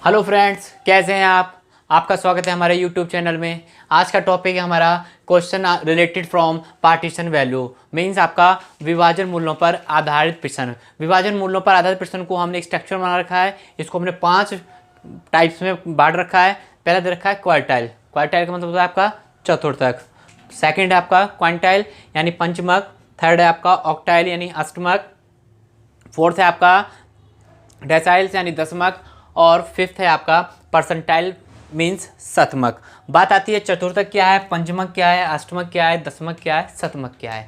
Hello friends, कैसे हैं आप। आपका स्वागत है हमारे यूट्यूब चैनल में। आज का टॉपिक है हमारा question related from partition value. Means आपका विभाजन मूल्यों पर आधारित प्रश्न। विभाजन मूल्यों पर आधारित प्रश्न को हमने एक स्ट्रक्चर बना रखा है। इसको हमने 5 टाइप्स में बांट रखा है। पहला दे रखा है क्वार्टाइल। क्वार्टाइल का मतलब होता है आपका चतुर्थक। सेकेंड है आपका क्वांटाइल यानी पंचमक। थर्ड है आपका ऑक्टाइल यानी अष्टमक। फोर्थ है आपका डेसाइल्स यानी दशमक। और फिफ्थ है आपका परसेंटाइल मीन्स शतमक। बात आती है चतुर्थक क्या है, पंचमक क्या है, अष्टमक क्या है, दशमक क्या है, शतमक क्या है।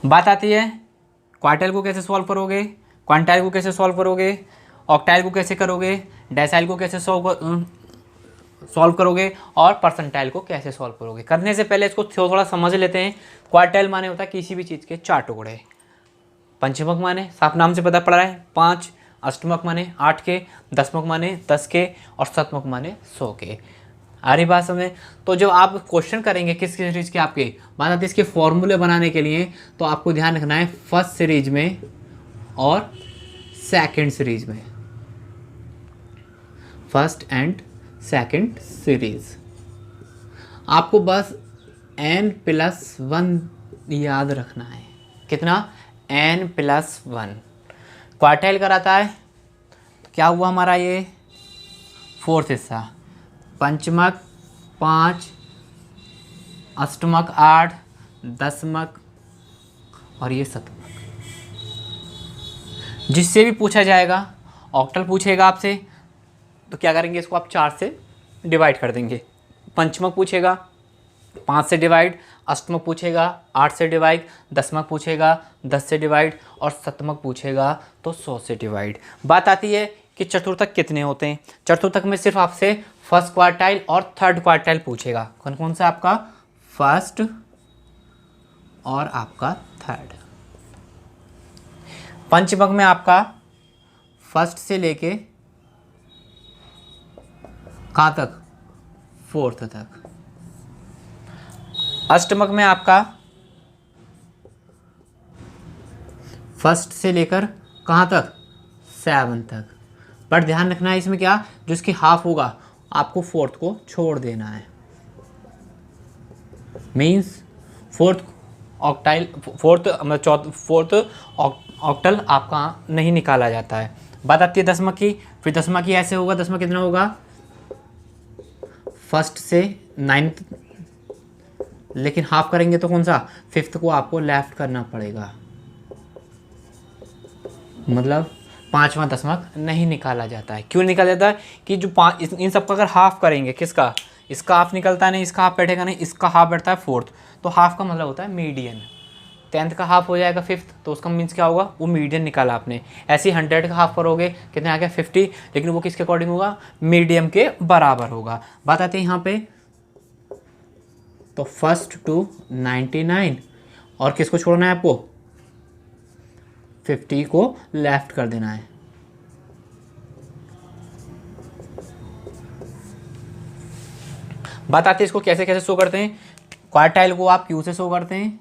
बात आती है क्वार्टाइल को कैसे सॉल्व करोगे, क्वांटाइल को कैसे सॉल्व करोगे, ऑक्टाइल को कैसे करोगे, डेसाइल को कैसे सॉल्व करोगे और परसेंटाइल को कैसे सॉल्व करोगे। करने से पहले इसको थोड़ा समझ लेते हैं। क्वार्टाइल माने होता है किसी भी चीज़ के 4 टुकड़े। पंचमक माने साफ नाम से पता पड़ रहा है 5, अष्टमक माने 8 के, दशमक माने 10 के और शतमक माने 100 के। आ रही बात समझ। तो जब आप क्वेश्चन करेंगे किस किस सीरीज के आपके बात आती है इसके फॉर्मूले बनाने के लिए, तो आपको ध्यान रखना है फर्स्ट सीरीज में और सेकंड सीरीज में, फर्स्ट एंड सेकंड सीरीज। आपको बस n+1 याद रखना है। कितना? n+1। क्वार्टाइल कराता है तो क्या हुआ हमारा ये फोर्थ हिस्सा। पंचमक 5, अष्टमक 8, दशमक और ये शतमक। जिससे भी पूछा जाएगा, ऑक्टल पूछेगा आपसे तो क्या करेंगे, इसको आप 4 से डिवाइड कर देंगे। पंचमक पूछेगा 5 से डिवाइड, अष्टमक पूछेगा 8 से डिवाइड, दशमक पूछेगा 10 से डिवाइड और शतमक पूछेगा तो 100 से डिवाइड। बात आती है कि चतुर्थक कितने होते हैं। चतुर्थक में सिर्फ आपसे फर्स्ट क्वार्टाइल और थर्ड क्वार्टाइल पूछेगा। कौन कौन सा? आपका फर्स्ट और आपका थर्ड। पंचमक में आपका फर्स्ट से लेके कहाँ तक? फोर्थ तक। अष्टमक में आपका फर्स्ट से लेकर कहाँ तक? 7 तक। पर ध्यान रखना है इसमें क्या, जो इसकी हाफ होगा आपको फोर्थ को छोड़ देना है। Means fourth octyl, fourth octal आपका नहीं निकाला जाता है। बात आती है दशमक की। फिर दशमक की ऐसे होगा, दशमक कितना होगा? फर्स्ट से 9th, लेकिन हाफ करेंगे तो कौन सा? 5th को आपको लेफ्ट करना पड़ेगा। मतलब 5वां दशमक नहीं निकाला जाता है। क्यों निकाला जाता है कि जो इन सबका अगर हाफ करेंगे, किसका? इसका हाफ निकलता नहीं, इसका हाफ बैठेगा नहीं, इसका हाफ बैठता है फोर्थ, तो हाफ का मतलब होता है मीडियन। 10th का हाफ हो जाएगा 5th, तो उसका मीन्स क्या होगा? वो मीडियन निकाला आपने। ऐसे ही 100 का हाफ करोगे, कितने आ गया? 50, लेकिन वो किसके अकॉर्डिंग होगा? मीडियम के बराबर होगा। बात आती है यहाँ पे तो फर्स्ट टू 99 और किसको छोड़ना है आपको? 50 को लेफ्ट कर देना है। बात आती है इसको कैसे कैसे शो करते हैं। क्वार्टाइल को आप Q से शो करते हैं,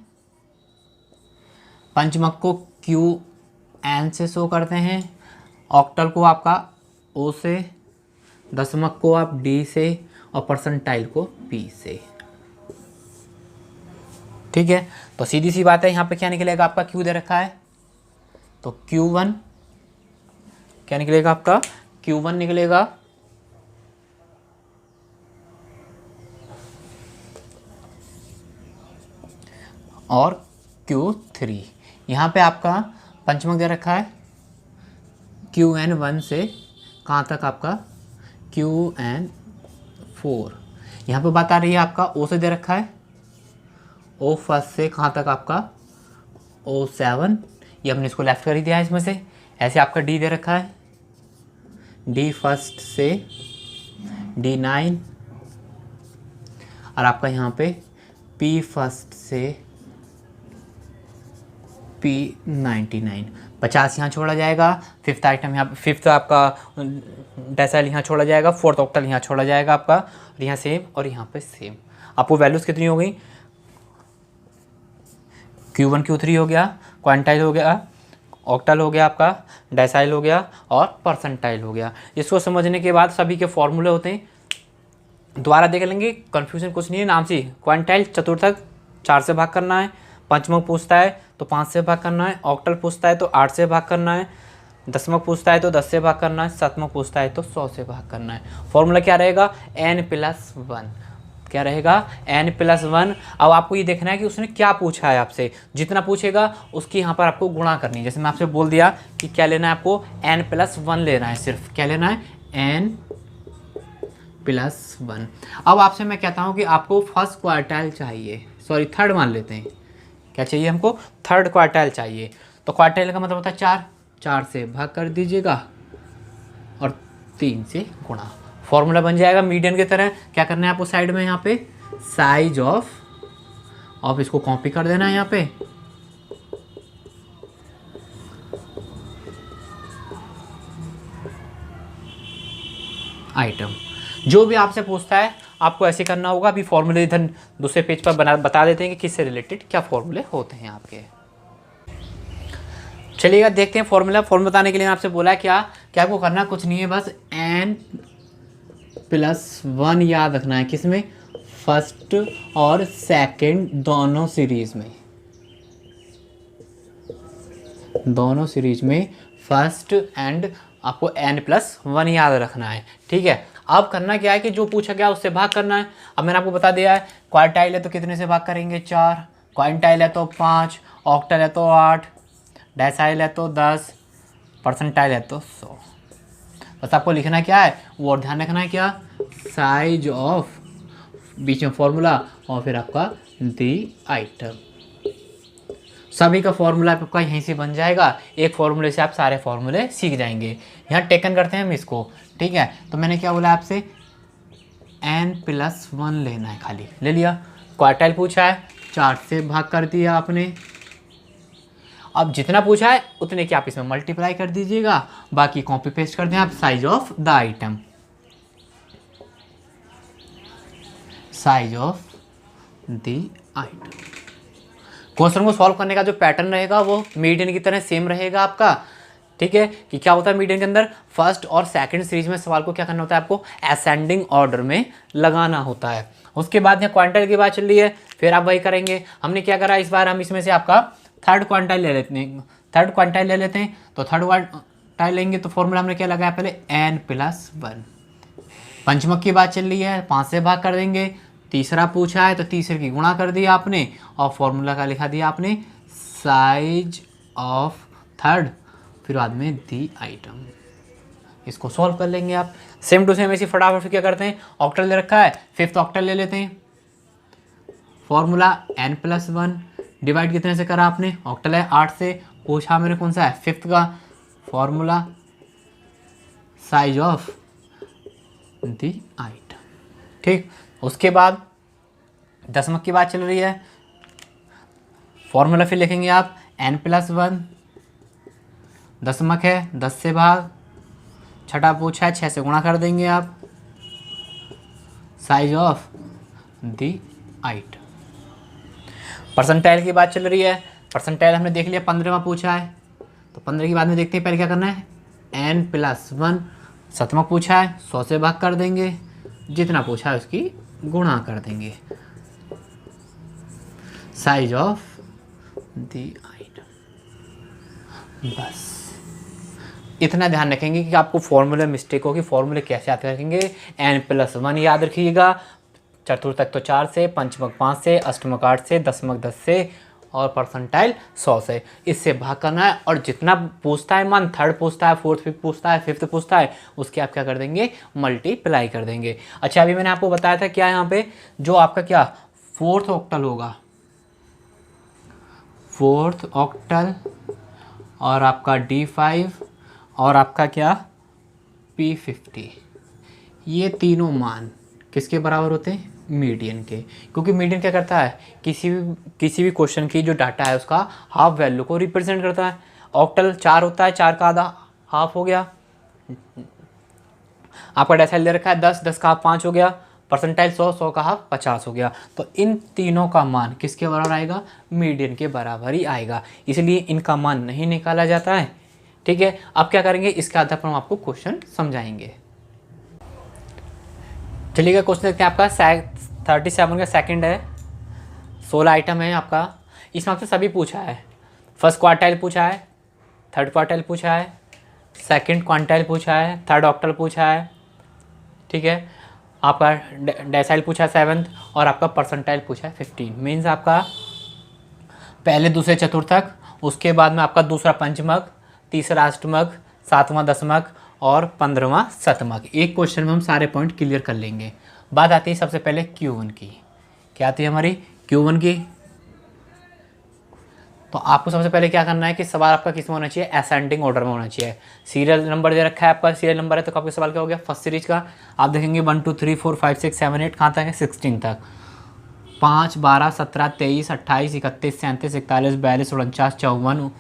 पंचमक को QN से शो करते हैं, ऑक्टल को आपका O से, दशमक को आप D से और परसेंटाइल को P से। ठीक है, तो सीधी सी बात है। यहाँ पे क्या निकलेगा आपका? Q दे रखा है तो Q1 क्या निकलेगा आपका? Q1 निकलेगा और Q3। यहाँ पे आपका पंचमक दे रखा है QN1 से कहाँ तक? आपका QN4। यहाँ पे बात आ रही है आपका O से दे रखा है, O फर्स्ट से कहाँ तक? आपका O7। ये हमने इसको लेफ्ट कर ही दिया है इसमें से। ऐसे आपका D दे रखा है, D फर्स्ट से D9 और आपका यहाँ पे P फर्स्ट से P99। 50 यहाँ छोड़ा जाएगा, फिफ्थ आइटम यहाँ, फिफ्थ आपका डेसाइल यहाँ छोड़ा जाएगा, फोर्थ ऑक्टल यहाँ छोड़ा जाएगा आपका, और यहाँ सेम और यहाँ पे सेम। आपको वैल्यूज़ कितनी हो गई? Q1 Q3 हो गया, क्वांटाइल हो गया, ऑक्टल हो गया आपका, डेसाइल हो गया और परसेंटाइल हो गया। इसको समझने के बाद सभी के फॉर्मूले होते हैं, दोबारा देख लेंगे, कन्फ्यूजन कुछ नहीं है, नाम से क्वांटाइल चतुर्थक 4 से भाग करना है, पंचमक पूछता है तो 5 से भाग करना है, ऑक्टल पूछता है तो 8 से भाग करना है, दसमक पूछता है तो 10 से भाग करना है, शतमक पूछता है तो 100 से भाग करना है। फॉर्मूला क्या रहेगा, n+1। क्या रहेगा, n+1। अब आपको ये देखना है कि उसने क्या पूछा है आपसे, जितना पूछेगा उसकी यहाँ पर आपको गुणा करनी है। जैसे मैं आपसे बोल दिया कि क्या लेना है आपको, n+1 लेना है, सिर्फ क्या लेना है, n+1। अब आपसे मैं कहता हूँ कि आपको फर्स्ट क्वार्टाइल चाहिए, सॉरी थर्ड मान लेते हैं, क्या चाहिए हमको, थर्ड क्वार्टाइल चाहिए। तो क्वार्टाइल का मतलब होता है 4, 4 से भाग कर दीजिएगा और 3 से गुणा, फॉर्मूला बन जाएगा मीडियन की तरह। क्या करना है आपको साइड में, यहाँ पे साइज ऑफ इसको कॉपी कर देना है यहाँ पे, आइटम। जो भी आपसे पूछता है आपको ऐसे करना होगा। अभी फॉर्मूले इधर दूसरे पेज पर बता देते हैं कि किससे रिलेटेड क्या फॉर्मूले होते हैं आपके। चलिएगा देखते हैं फॉर्मूला बताने के लिए आपसे बोला है क्या आपको करना कुछ नहीं है, बस n+1 याद रखना है, किसमें, फर्स्ट और सेकंड दोनों सीरीज में फर्स्ट एंड आपको n+1 याद रखना है, ठीक है। अब करना क्या है कि जो पूछा गया उससे भाग करना है। अब मैंने आपको बता दिया है, क्वार्टाइल है तो कितने से भाग करेंगे, 4, क्वांटाइल है तो 5, ऑक्टल है तो 8, डेसाइल है तो 10, परसेंटाइल है तो 100। बस आपको लिखना क्या है, वो और ध्यान रखना है क्या, साइज ऑफ, बीच में फॉर्मूला और फिर आपका दी आइटम। सभी का फॉर्मूला आपका यहीं से बन जाएगा, एक फॉर्मूले से आप सारे फॉर्मूले सीख जाएंगे। यहाँ टेकन करते हैं हम इसको, ठीक है। तो मैंने क्या बोला आपसे, n+1 लेना है, खाली ले लिया। क्वार्टाइल पूछा है, 4 से भाग कर दिया आपने। अब जितना पूछा है उतने की आप इसमें मल्टीप्लाई कर दीजिएगा, बाकी कॉपी पेस्ट कर दें आप, size of the item, size of the item. Question को सॉल्व करने का जो पैटर्न रहेगा वो मीडियन की तरह सेम रहेगा आपका, ठीक है। कि क्या होता है मीडियन के अंदर, फर्स्ट और सेकंड सीरीज में सवाल को क्या करना होता है, आपको असेंडिंग ऑर्डर में लगाना होता है। उसके बाद यहाँ क्वांटाइल की बात चल रही है, फिर आप वही करेंगे। हमने क्या करा, इस बार हम इसमें से आपका थर्ड क्वांटाइल ले लेते हैं, तो थर्ड क्वांटाइल लेंगे तो फॉर्मूला हमने क्या लगाया पहले, n+1। पंचमक की बात चल रही है, 5 से भाग कर देंगे। तीसरा पूछा है तो तीसरे की गुणा कर दिया आपने और फॉर्मूला का लिखा दिया आपने, साइज ऑफ थर्ड, फिर बाद में दी आइटम। इसको सॉल्व कर लेंगे आप, सेम टू सेम ऐसे फटाफट से क्या करते हैं, ऑक्टल ले रखा है, फिफ्थ ऑक्टल ले लेते हैं। फॉर्मूला n+1 डिवाइड कितने से करा आपने, ऑक्टल है 8 से, पूछा मेरे कौन सा है, फिफ्थ का, formula size of the item, ठीक। उसके बाद दशमक की बात चल रही है, फॉर्मूला फिर लिखेंगे आप n+1, दशमक है 10 से भाग, छठा पूछा है 6 से गुणा कर देंगे आप, size of the item. Percentile की बात चल रही है, परसेंटाइल हमने देख लिया, 15वां पूछा है तो 15 की बाद में देखते हैं पहले क्या करना है, n+1। सतमक पूछा है 100 से भाग कर देंगे, जितना पूछा है उसकी गुणा कर देंगे, साइज ऑफ दी आइटम। बस इतना ध्यान रखेंगे कि आपको फॉर्मूले मिस्टेक होगी, फॉर्मूले कैसे याद रखेंगे, n+1 याद रखिएगा, चतुर्थक तो 4 से, पंचमक 5 से, अष्टमक 8 से, दशमक 10 से और परसेंटाइल 100 से, इससे भाग करना है। और जितना पूछता है मान, थर्ड पूछता है, फोर्थ पूछता है, फिफ्थ पूछता है, उसके आप क्या कर देंगे, मल्टीप्लाई कर देंगे। अच्छा अभी मैंने आपको बताया था क्या, यहाँ पे जो आपका क्या फोर्थ ऑक्टल होगा, फोर्थ ऑक्टल और आपका D5 और आपका क्या P50, ये तीनों मान किसके बराबर होते हैं, मीडियन के। क्योंकि मीडियन क्या करता है, किसी भी क्वेश्चन की जो डाटा है उसका हाफ वैल्यू को रिप्रेजेंट करता है। ऑक्टल 4 होता है, 4 का आधा हाफ हो गया। आपका डेसिमल दे रखा है 10, 10 का हाफ 5 हो गया, परसेंटाइल 100, 100 का हाफ 50 हो गया। तो इन तीनों का मान किसके बराबर आएगा? मीडियन के बराबर ही आएगा, इसलिए इनका मान नहीं निकाला जाता है। ठीक है, अब क्या करेंगे, इसके आधार पर हम आपको क्वेश्चन समझाएंगे। चलिए क्वेश्चन देखते हैं। आपका 37 का सेकंड है, 16 आइटम है आपका। इसमें आपसे सभी पूछा है। फर्स्ट क्वार्टाइल पूछा है, थर्ड क्वार्टाइल पूछा है, सेकंड क्वांटाइल पूछा है, थर्ड ऑक्टल पूछा है। ठीक है, आपका डेसाइल पूछा है 7th, और आपका परसेंटाइल पूछा है 15। मीन्स आपका पहले दूसरे चतुर्थक, उसके बाद में आपका दूसरा पंचमक, तीसरा अष्टमक, 7वां दशमक और 15वां शतमक। एक क्वेश्चन में हम सारे पॉइंट क्लियर कर लेंगे। बात आती है सबसे पहले Q1 की। क्या आती है हमारी Q1 की? तो आपको सबसे पहले क्या करना है कि सवाल आपका किस में होना चाहिए? असेंडिंग ऑर्डर में होना चाहिए। सीरियल नंबर दे रखा है आपका, सीरियल नंबर है, तो आपका सवाल क्या हो गया? फर्स्ट सीरीज का आप देखेंगे 1 2 3 4 5 6 7 8 कहाँ तक है? 16 तक। 5 12 17 23 28 31 37 41 42 49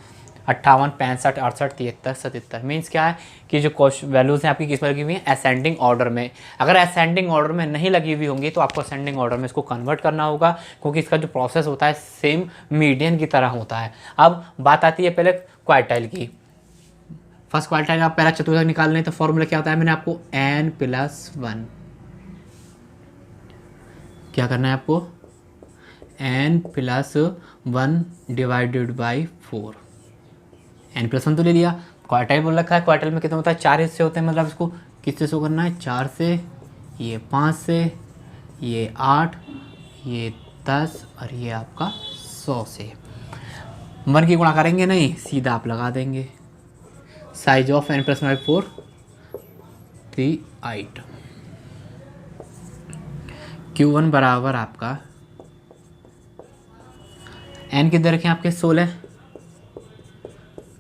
54 58 65 68 73 77। मीन्स क्या है कि जो वैल्यूज़ हैं आपकी किस पर लगी हुई हैं? असेंडिंग ऑर्डर में। अगर असेंडिंग ऑर्डर में नहीं लगी हुई होंगी तो आपको असेंडिंग ऑर्डर में इसको कन्वर्ट करना होगा, क्योंकि इसका जो प्रोसेस होता है सेम मीडियन की तरह होता है। अब बात आती है पहले क्वार्टाइल की। फर्स्ट क्वार्टाइल आप पहला चतुर्थक निकाल लें तो फॉर्मूला क्या होता है? मैंने आपको n+1 क्या करना है आपको? n+1 divided by 4। n+1 तो ले लिया। क्वार्टाइल बोल रखा है, क्वार्टाइल में कितना होता है? 4 हिस्से होते हैं, मतलब इसको किससे शो करना है? 4 से, ये 5 से, ये 8, ये 10 और ये आपका 100 से। 1 की गुणा करेंगे नहीं, सीधा आप लगा देंगे। Size of n+1/4 3 item. Q1 बराबर आपका n किधर रखें आपके? 16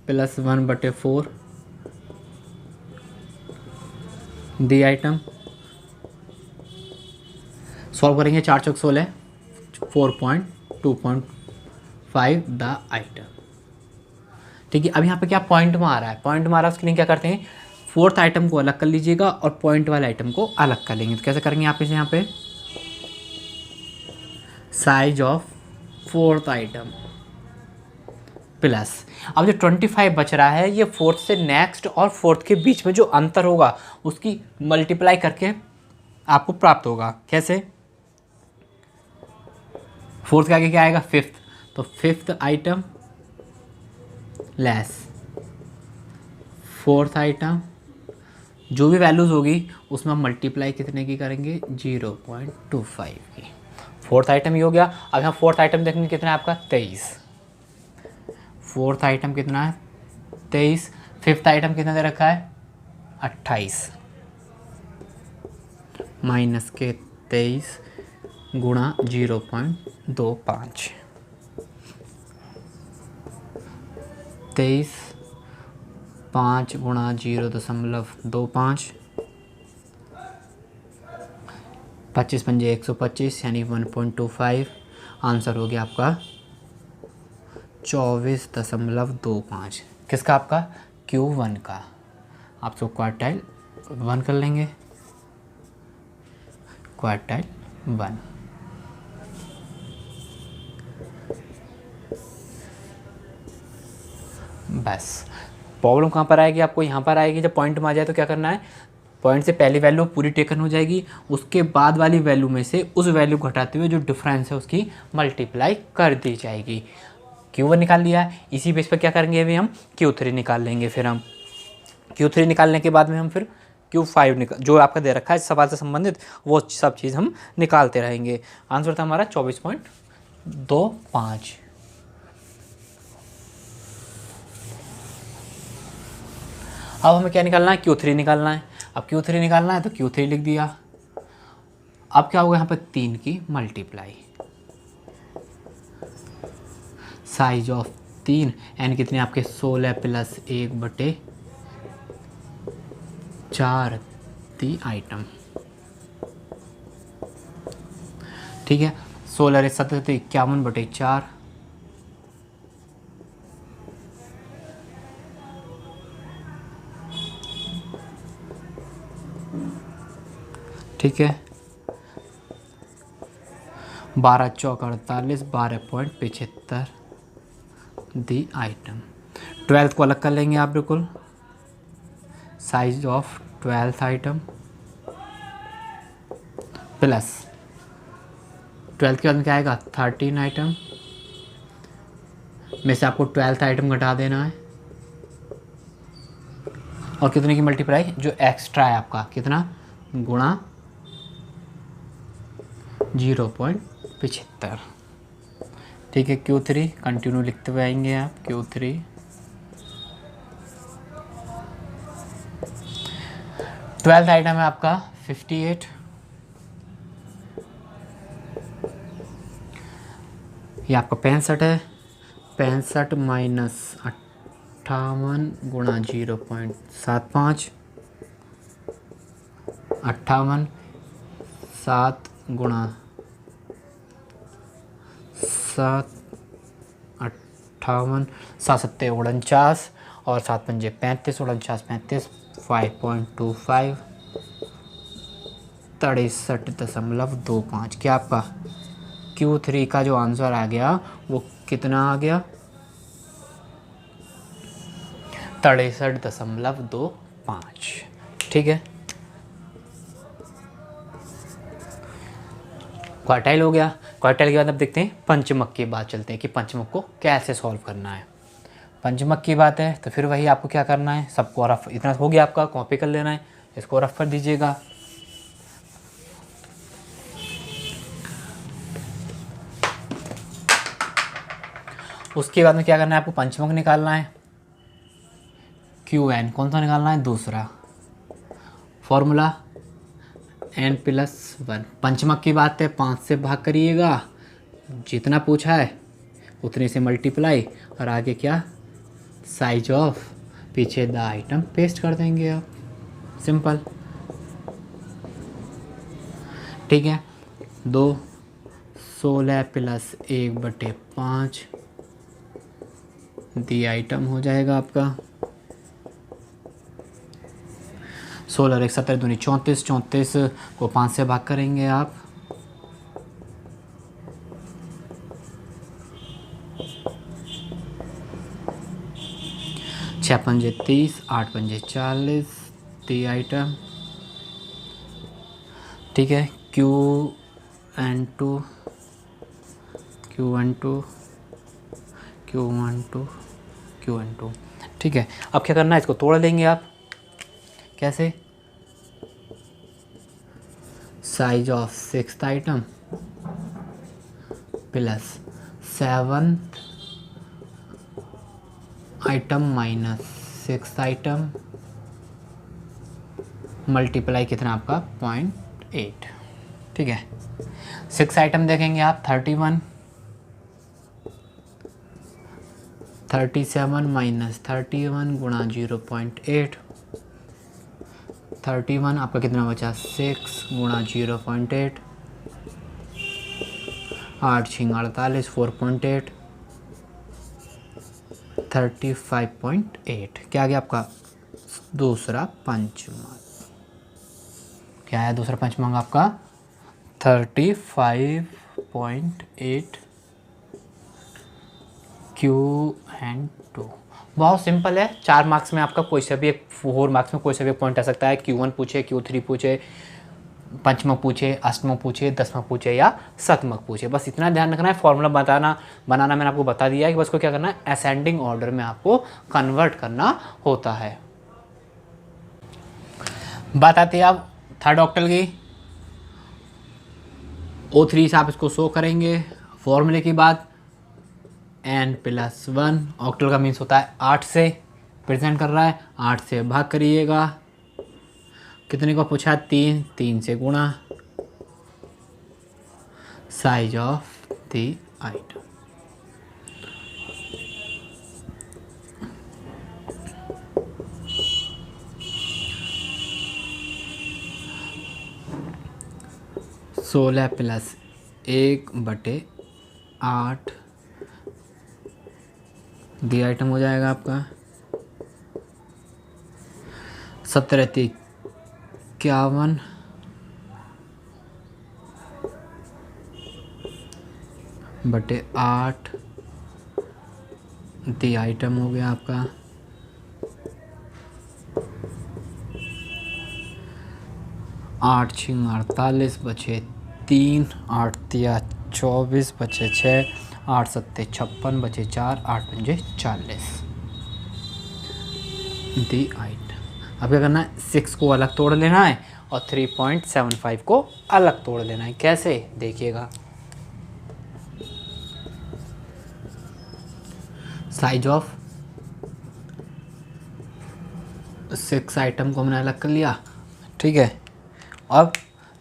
+1/4 दी आइटम। सॉल्व करेंगे, 4 चौक 16, 4.2.5 द आइटम। ठीक है, अब यहाँ पे क्या पॉइंट में आ रहा है? पॉइंट में आ रहा है, उसके लिए क्या करते हैं? 4th आइटम को अलग कर लीजिएगा और पॉइंट वाले आइटम को अलग कर लेंगे। तो कैसे करेंगे आप इसे? यहाँ पे size of 4th item plus, अब जो 25 बच रहा है ये 4th से नेक्स्ट और 4th के बीच में जो अंतर होगा उसकी मल्टीप्लाई करके आपको प्राप्त होगा। कैसे? 4th के आगे क्या आएगा? 5th, तो 5th item less 4th item, जो भी वैल्यूज़ होगी उसमें हम मल्टीप्लाई कितने की करेंगे? 0.25 की। 4th आइटम ही हो गया। अब यहाँ 4th आइटम देखेंगे कितना है आपका? 23। 4th आइटम कितना है? 23। 5th आइटम कितना दे रखा है? 28 माइनस के 23 गुणा 0.25। 23 5 गुणा 0.25, 25 पंजे 125 यानी 1.25। आंसर हो गया आपका 24.25। किसका? आपका Q1 का। आप सब क्वार्टाइल 1 कर लेंगे, क्वार्टाइल 1। बस प्रॉब्लम कहाँ पर आएगी? आपको यहाँ पर आएगी। जब पॉइंट में आ जाए तो क्या करना है? पॉइंट से पहली वैल्यू पूरी टेकन हो जाएगी, उसके बाद वाली वैल्यू में से उस वैल्यू को हटाते हुए जो डिफरेंस है उसकी मल्टीप्लाई कर दी जाएगी। Q1 निकाल लिया है, इसी बेस पर क्या करेंगे? अभी हम Q3 निकाल लेंगे। फिर हम Q3 निकालने के बाद में हम फिर Q5 जो आपका दे रखा है सवाल से संबंधित वो सब चीज़ हम निकालते रहेंगे। आंसर था हमारा 24.25। अब हमें क्या निकालना है? Q3 निकालना है। अब Q3 निकालना है तो Q3 लिख दिया। अब क्या होगा? यहाँ पर 3 की मल्टीप्लाई, साइज ऑफ 3, n कितने आपके? 16 + 1/4 दी आइटम। ठीक है, 16 17 तो 51/4। ठीक है, 12 चौक 48, 12.75 दी आइटम। 12th को अलग कर लेंगे आप बिल्कुल। Size of 12th item plus 12th के बाद में क्या आएगा 13 आइटम में से आपको 12th आइटम घटा देना है और कितने की मल्टीप्लाई जो एक्स्ट्रा है आपका कितना गुणा 0.75। ठीक है Q3 कंटिन्यू लिखते हुए आएंगे आप Q3 12th आइटम है आपका 58, ये आपका 65 है। 65 माइनस 58 गुणा 0.75, 58 7 गुणा 7 58 7 सत्ते 49 और 7 पंजे 35 49 35 5.25 63.25। क्या आपका Q3 का जो आंसर आ गया वो कितना आ गया 63.25। ठीक है क्वार्टाइल हो गया। क्वार्टाइल के बाद अब देखते हैं पंचमक की बात चलते हैं कि पंचमक को कैसे सॉल्व करना है। पंचमक की बात है तो फिर वही आपको क्या करना है सबको रफ इतना हो गया आपका कॉपी कर लेना है इसको रफ कर दीजिएगा। उसके बाद में क्या करना है आपको पंचमक निकालना है QN कौन सा निकालना है दूसरा फॉर्मूला n+1। पंचमक की बात है 5 से भाग करिएगा जितना पूछा है उतने से मल्टीप्लाई और आगे क्या साइज ऑफ पीछे द आइटम पेस्ट कर देंगे आप सिंपल। ठीक है 2 16 + 1/5 दी आइटम हो जाएगा आपका 16 1 17 दूनी 34 34 को 5 से भाग करेंगे आप 6 पंजे 30 8 पंजे 40 दी आइटम। ठीक है Q12 ठीक है अब क्या करना है इसको तोड़ लेंगे आप कैसे size of 6th item plus 7th item minus 6th item multiply कितना आपका 0.8। ठीक है 6 आइटम देखेंगे आप 31 37 माइनस 31 गुणा 0.8 31 आपका कितना बचा 6 गुणा 0.8 8 6 48 4.8 35.8। क्या आ गया आपका दूसरा पंचमक क्या है दूसरा पंचमक आपका 35.8 Q2। बहुत सिंपल है 4 मार्क्स में आपका कोई सा भी एक 4 मार्क्स में कोई सा भी एक पॉइंट आ सकता है Q1 पूछे Q3 पूछे पंचमक पूछे अष्टमक पूछे दसमक पूछे या शतमक पूछे। बस इतना ध्यान रखना है फॉर्मूला बनाना मैंने आपको बता दिया है कि बस को क्या करना है असेंडिंग ऑर्डर में आपको कन्वर्ट करना होता है। बात आती है अब थर्ड ऑक्टल की O3 से आप इसको शो करेंगे फॉर्मूले की बात n+1 ऑक्टल का मीन्स होता है 8 से प्रेजेंट कर रहा है 8 से भाग करिएगा कितने को पूछा 3 3 से गुणा साइज ऑफ द आइटम। सोलह + 1/8 दी आइटम हो जाएगा आपका 17 51 बटे 8 दी आइटम हो गया आपका। 8 6 48 बचे 3, 8 तिया 24 बचे 6, 8 सत्ते 56 बचे 4, 8 पंजे 40 दी आइटम। अब क्या करना है, 6 को अलग तोड़ लेना है और 3.75 को अलग तोड़ लेना है। कैसे, देखिएगा। साइज ऑफ 6 आइटम को हमने अलग कर लिया, ठीक है। अब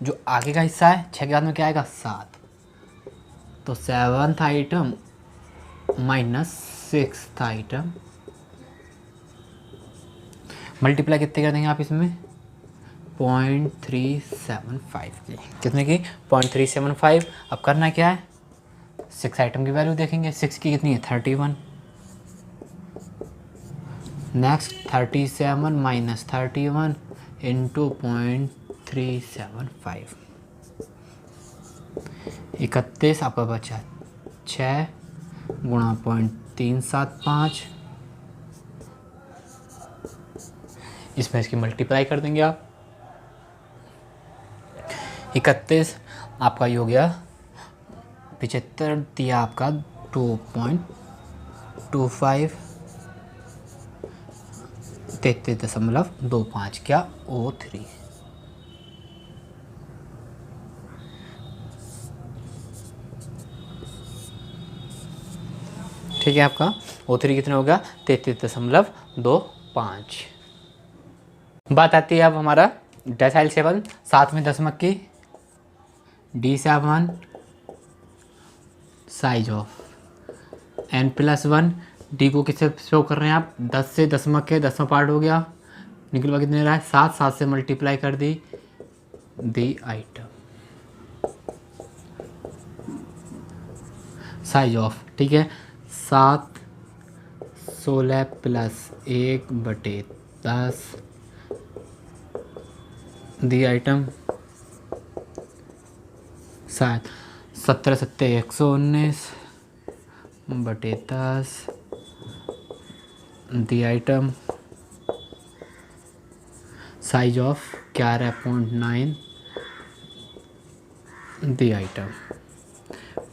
जो आगे का हिस्सा है 6 के बाद में क्या आएगा, 7। तो 7th item minus 6th item, multiply कितने कर देंगे आप इसमें, 0.375 की। कितने की, 0.375। अब करना क्या है, 6 आइटम की वैल्यू देखेंगे। 6 की कितनी है, 31। नेक्स्ट 37 माइनस 31 इंटू 0.375, 31 आपका बचा 6 गुणा 0.375, इसमें इसकी मल्टीप्लाई कर देंगे आप। 31 आपका ये हो गया 75 दिया आपका 2.25, 33.25 क्या, O3। ठीक है, आपका O3 कितना हो गया, 33.25। बात आती है अब हमारा डेसिमल 7, साथ में दशमलव की D7 size of n+1। D को किससे शो कर रहे हैं आप, 10 से दशमलव के 10वां पार्ट हो गया, निकलवा कितने रहा है, 7, 7 से मल्टीप्लाई कर दी आइटम साइज ऑफ, ठीक है। 7 16 प्लस 1 बटे 10 दी आइटम। 17 सत्ते 119 बटे 10 दी आइटम। साइज ऑफ 11.9 दी आइटम।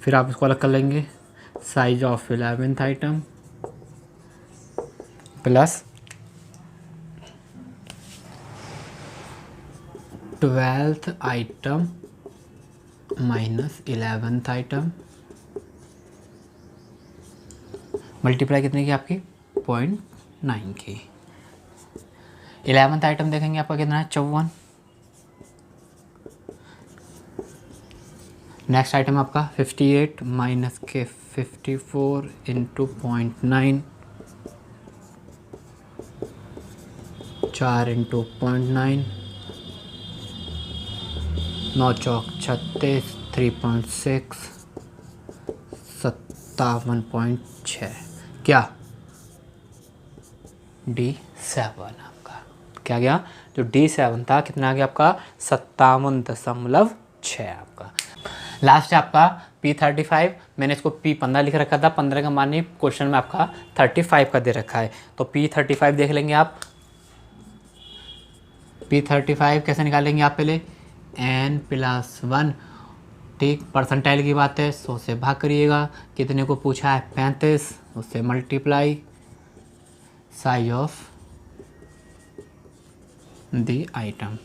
फिर आप इसको अलग कर लेंगे, size of 11th item plus 12th item minus 11th item, multiply कितने की आपकी, 0.9 की। 11th आइटम देखेंगे आपका कितना है, 54। नेक्स्ट आइटम आपका 58 माइनस के 54 इंटू 0.9, 4 इंटू 0.9, 9 चौक 36, 3.6, 57.6 क्या, D7 आपका क्या गया, जो D7 था कितना आ गया आपका, 57.6 आपका। लास्ट है आपका P35, मैंने इसको P15 लिख रखा था, 15 का मान ही क्वेश्चन में आपका 35 का दे रखा है। तो P35 देख लेंगे आप। P35 कैसे निकालेंगे आप, पहले n+1, ठीक, परसेंटाइल की बात है, 100 से भाग करिएगा। कितने को पूछा है, 35, उससे multiply, size of the item.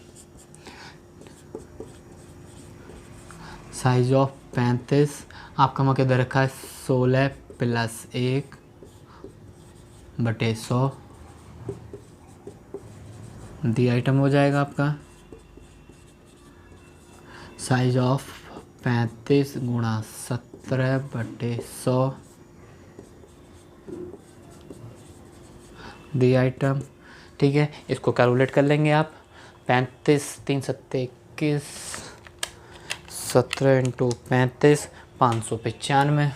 Size of 35 आपका मौके दे रखा है 16 प्लस 1 बटे 100 दी आइटम हो जाएगा आपका। साइज ऑफ 35 गुणा 17 बटे 100 दी आइटम, ठीक है। इसको कैलकुलेट कर लेंगे आप। 35 3 सत्ते 21, 17 into 35 595।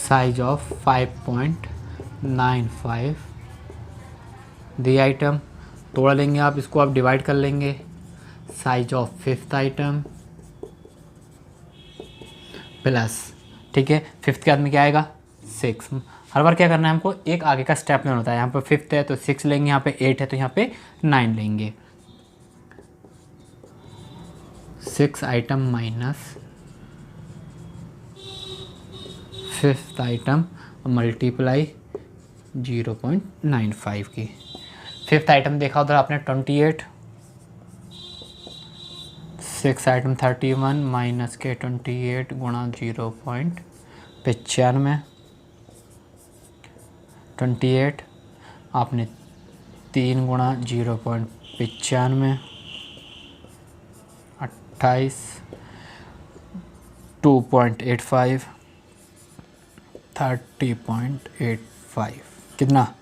Size of 5.3 95 the item तोड़ लेंगे आप, इसको आप डिवाइड कर लेंगे, size of fifth item plus, ठीक है, फिफ्थ के बाद में क्या आएगा 6। हर बार क्या करना है हमको, एक आगे का स्टेप लेना होता है। यहाँ पर फिफ्थ है तो 6 लेंगे, यहाँ पे 8 है तो यहाँ पे 9 लेंगे। 6 item minus fifth item multiply 0.95 की। फिफ्थ आइटम देखा उधर आपने 28, 6 आइटम 31 माइनस के 28 गुणा 0.95, 28 आपने 3 गुणा 0.95, 28 2.85 30.85 कितना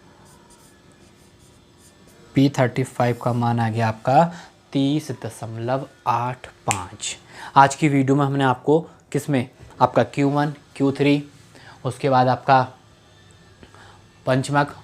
P35 का मान आ गया आपका 30.85। आज की वीडियो में हमने आपको किस में आपका Q1 Q3 उसके बाद आपका पंचमक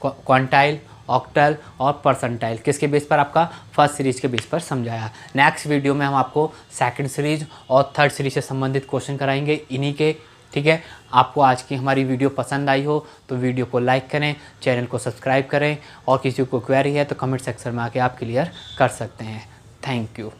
क्वांटाइल ऑक्टल और परसेंटाइल किसके बेस पर आपका फर्स्ट सीरीज के बेस पर समझाया। नेक्स्ट वीडियो में हम आपको सेकंड सीरीज और थर्ड सीरीज से संबंधित क्वेश्चन कराएंगे इन्हीं के, ठीक है। आपको आज की हमारी वीडियो पसंद आई हो तो वीडियो को लाइक करें, चैनल को सब्सक्राइब करें और किसी को क्वेरी है तो कमेंट सेक्शन में आके आप क्लियर कर सकते हैं। Thank you.